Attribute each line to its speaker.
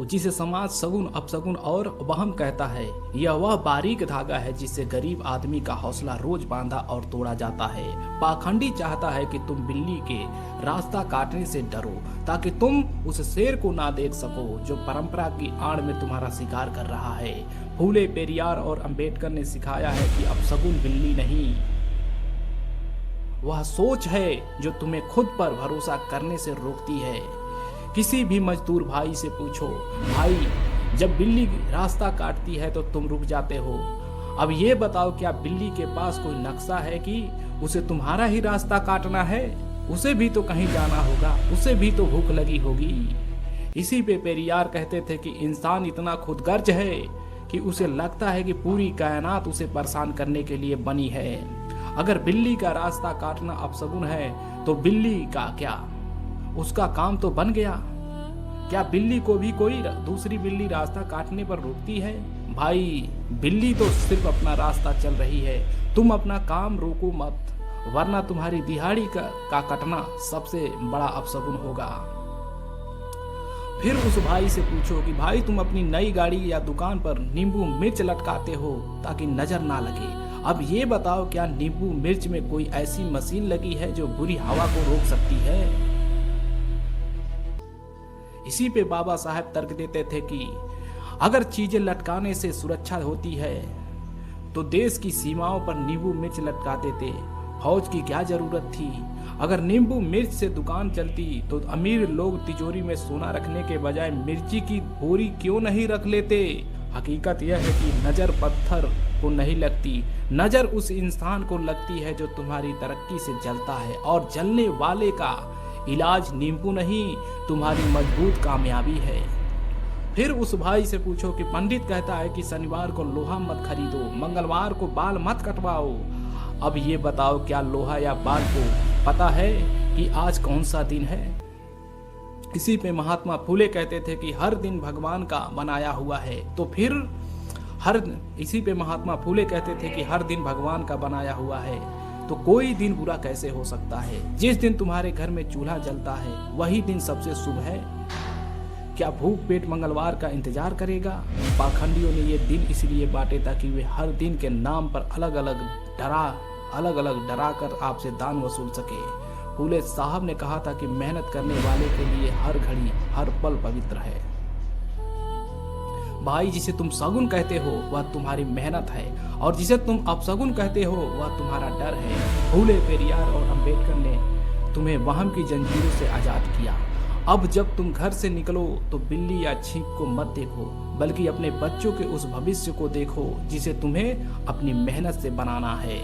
Speaker 1: जिसे समाज सगुन अपशगुन और वहम कहता है। यह वह बारीक धागा है जिससे गरीब आदमी का हौसला रोज बांधा और तोड़ा जाता है। पाखंडी चाहता है कि तुम बिल्ली के रास्ता काटने से डरो ताकि तुम उस शेर को ना देख सको जो परंपरा की आड़ में तुम्हारा शिकार कर रहा है। फूले, पेरियार और अंबेडकर ने सिखाया है कि अपशगुन बिल्ली नहीं, वह सोच है जो तुम्हें खुद पर भरोसा करने से रोकती है। किसी भी मजदूर भाई से पूछो, भाई जब बिल्ली रास्ता काटती है तो तुम रुक जाते हो। अब ये बताओ, क्या बिल्ली के पास कोई नक्शा है कि उसे तुम्हारा ही रास्ता काटना है? उसे भी तो कहीं जाना होगा, उसे भी तो भूख लगी होगी। इसी पे पेरियार कहते थे कि इंसान इतना खुदगर्ज है कि उसे लगता है कि पूरी कायनात उसे परेशान करने के लिए बनी है। अगर बिल्ली का रास्ता काटना अपशगुन है तो बिल्ली का क्या, उसका काम तो बन गया। क्या बिल्ली को भी कोई दूसरी बिल्ली रास्ता काटने पर रोकती है? भाई बिल्ली तो सिर्फ अपना रास्ता चल रही है, तुम अपना काम रोको मत, वरना तुम्हारी दिहाड़ी का कटना सबसे बड़ा अपशगुन होगा। फिर उस भाई से पूछो कि भाई तुम अपनी नई गाड़ी या दुकान पर नींबू मिर्च लटकाते हो ताकि नजर ना लगे। अब ये बताओ, क्या नींबू मिर्च में कोई ऐसी मशीन लगी है जो बुरी हवा को रोक सकती है? इसी पे बाबा साहब तर्क देते थे कि अगर चीजें लटकाने से सुरक्षा होती है तो देश की सीमाओं पर नींबू मिर्च लटका देते, फौज की क्या जरूरत थी? अगर नींबू मिर्च से दुकान चलती तो अमीर लोग तिजोरी में सोना रखने के बजाय मिर्ची की बोरी क्यों नहीं रख लेते? हकीकत यह है कि नजर पत्थर को नहीं लगती, नजर उस इंसान को लगती है जो तुम्हारी तरक्की से जलता है, और जलने वाले का इलाज नींबू नहीं, तुम्हारी मजबूत कामयाबी है। फिर उस भाई से पूछो कि पंडित कहता है कि शनिवार को लोहा मत खरीदो, मंगलवार को बाल मत कटवाओ। अब ये बताओ, क्या लोहा या बाल को पता है कि आज कौन सा दिन है? इसी पे महात्मा फूले कहते थे कि हर दिन भगवान का बनाया हुआ है, तो फिर इसी पे महात्मा फूले कहते थे कि हर दिन भगवान का बनाया हुआ है, तो कोई दिन बुरा कैसे हो सकता है? जिस दिन तुम्हारे घर में चूल्हा जलता है वही दिन सबसे शुभ है। क्या भूख पेट मंगलवार का इंतजार करेगा? पाखंडियों ने ये दिन इसलिए बांटे ताकि वे हर दिन के नाम पर अलग अलग डरा कर आपसे दान वसूल सके। फूले साहब ने कहा था कि मेहनत करने वाले के लिए हर घड़ी हर पल पवित्र है। भाई जिसे तुम सगुन कहते हो वह तुम्हारी मेहनत है, और जिसे तुम अपशगुन कहते हो वह तुम्हारा डर है। फूले, पेरियार और अंबेडकर ने तुम्हें वहम की जंजीरों से आजाद किया। अब जब तुम घर से निकलो तो बिल्ली या छींक को मत देखो, बल्कि अपने बच्चों के उस भविष्य को देखो जिसे तुम्हें अपनी मेहनत से बनाना है।